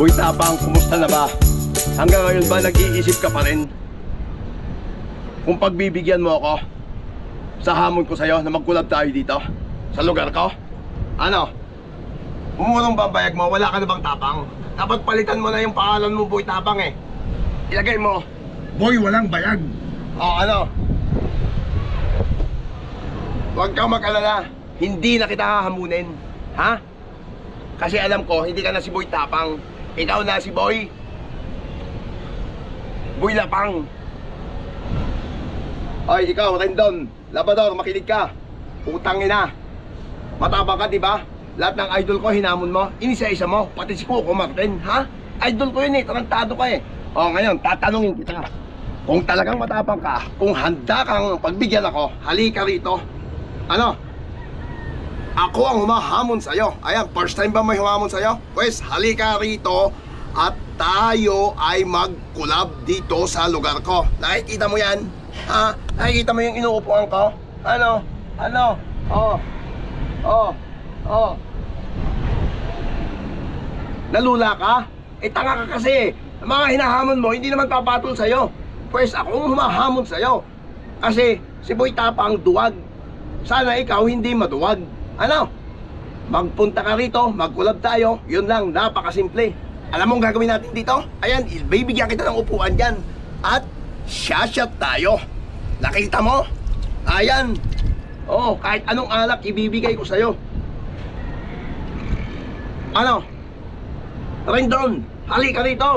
Boy Tapang, kumusta na ba? Hanggang ngayon ba nag-iisip ka pa rin? Kung pagbibigyan mo ako sa hamon ko sa'yo na magkulab tayo dito sa lugar ko? Ano? Umurong babayag mo, wala ka na bang tapang? Dapat palitan mo na yung pangalan mo, Boy Tapang eh. Ilagay mo, Boy Walang Bayag. O ano? Huwag kang mag-alala, hindi na kita hahamunin. Ha? Kasi alam ko, hindi ka na si Boy Tapang. Ikaw na si Boy Lapang. Ay, ikaw, Rendon, Labrador, makinig ka. Utang ina. Matapang ka, diba? Lahat ng idol ko, hinamon mo. Inisa-isa mo, pati si Coco Martin, ha? Idol ko yun eh, tarantado ka eh. O, ngayon, tatanungin kita. Kung talagang matapang ka, kung handa kang pagbigyan ako, halika rito. Ano? Ako ang humahamon sa'yo. Ayan, first time ba may humamon sa'yo? Pues, halika rito at tayo ay mag-collab dito sa lugar ko. Nakikita mo yan? Ha? Nakikita mo yung inuupuan ko? Ano? Ano? Oh. Oh. Oh. Nalula ka? Eh, tanga ka kasi. Ang mga hinahamon mo, hindi naman papatol sa'yo. Pues, ako ang humahamon sa'yo. Kasi, si Boy Tapang duwag. Sana ikaw hindi maduwag. Ano? Magpunta ka rito, mag-collab tayo. Yun lang, napakasimple. Alam mo ang gagawin natin dito? Ayan, bibigyan kita ng upuan dyan. At shot tayo. Nakita mo? Ayan. Oh, kahit anong alak ibibigay ko sa'yo. Ano? Rendon, halika rito.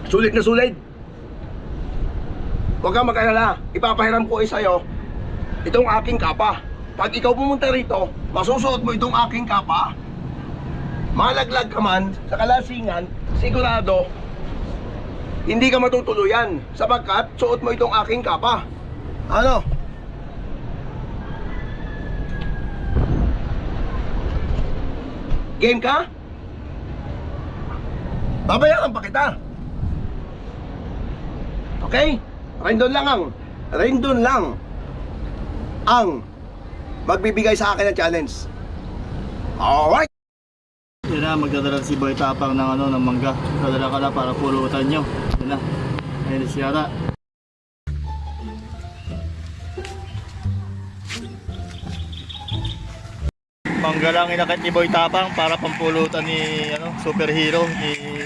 Sulit na sulit. Huwag kang mag-alala, ipapahiram ko sa'yo itong aking kapa. Pag ikaw pumunta rito, masusuot mo itong aking kapa. Malaglag ka man sa kalasingan, sigurado hindi ka matutuluyan sapagkat suot mo itong aking kapa. Ano? Game ka? Babayaran pa kita. Okay? Rendon lang ang magbibigay sa akin ng challenge. Alright. Yun na, magdadala si Boy Tapang ng ng mangga. Dadala ka na para pulutan nyo. Yun na. Ayun na siya na. Mangga lang inakit ni Boy Tapang para pampulutan ni superhero ni